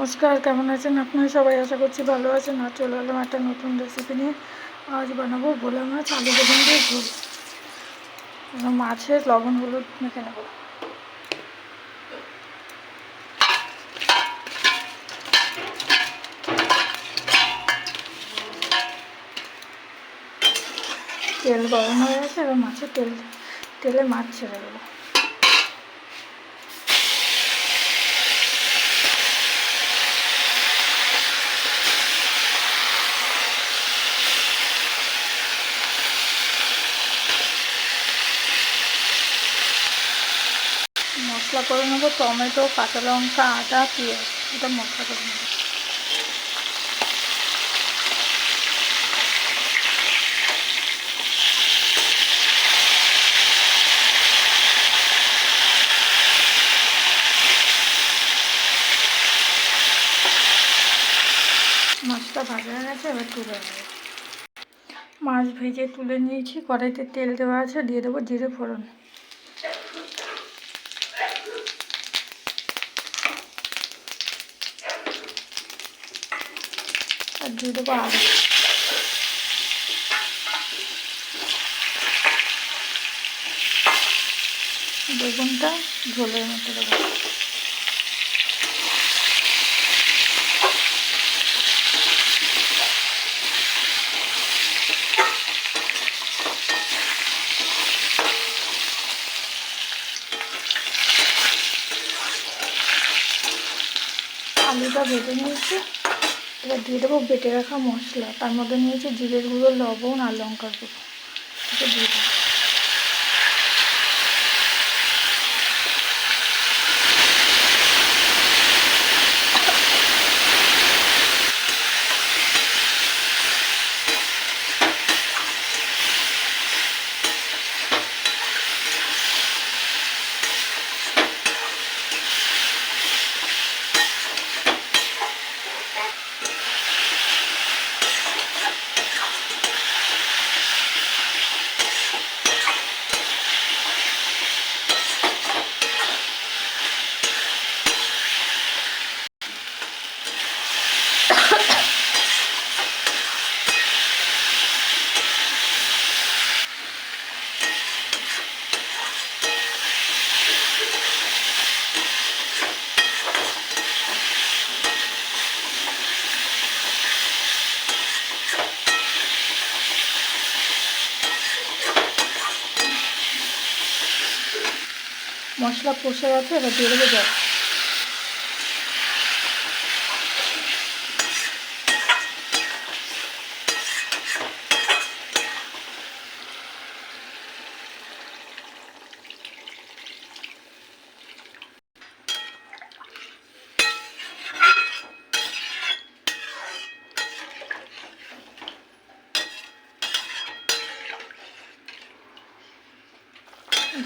নমস্কার, কেমন আছেন আপনারা সবাই? আশা করছি ভালো আছেন। আর চলে এলাম একটা নতুন রেসিপি নিয়ে। আজ বানাবো ভোলা মাছ আলু বেগুন দিয়ে ঝোল। মাছের লবণ হলুদ মেখে নেব। তেল গরম হয়ে গেছে, এবার মাছের তেলে মাছ ছেড়ে দেবো। মশলা করে নেবো টমেটো, কাঁচা লঙ্কা, আদা, পেঁয়াজ। এটা মশলা করে নেবো। মাছটা ভাজা হয়ে গেছে, এবার তুলে নেবো। মাছ ভেজে তুলে নিয়েছি। কড়াইতে তেল দেওয়া আছে, দিয়ে দেবো জিরে ফোড়ন। আর দিয়ে দেবো আলু। বেগুনটা ঝোলের মতো দেবো। আলুটা ভেজে নিয়েছি, এবার দিয়ে দেবো বেটে রাখা মশলা। তার মধ্যে নিয়েছি জিরের গুঁড়ো, লবণ আর লঙ্কার গুঁড়ো। এটা দিয়ে দেবো। মশলা কষে গেছে, এবার দিয়ে দেবো জল।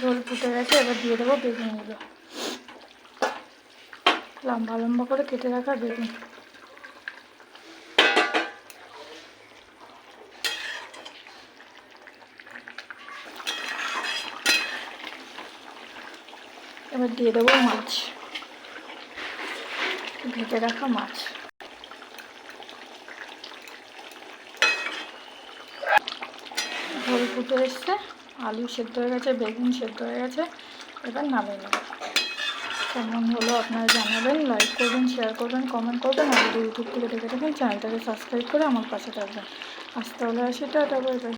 ঝোল ফুটে গেছে, এবার দিয়ে দেবো বেগুনগুলো। লম্বা লম্বা করে কেটে রাখা বেগুন। এবার দিয়ে দেবো মাছ, ভেজে রাখা মাছ। ঝোল ফুটে এসছে, আলু সেদ্ধ হয়ে গেছে, বেগুন সেদ্ধ হয়ে গেছে। এবার নামিয়ে নেব। কেমন হলো আপনারা জানাবেন। লাইক করবেন, শেয়ার করবেন, কমেন্ট করবেন। আর যদি ইউটিউব থেকে দেখে থাকেন চ্যানেলটাকে সাবস্ক্রাইব করে আমার পাশে থাকবেন। আজ তাহলে আসি, টাটা, বাই বাই।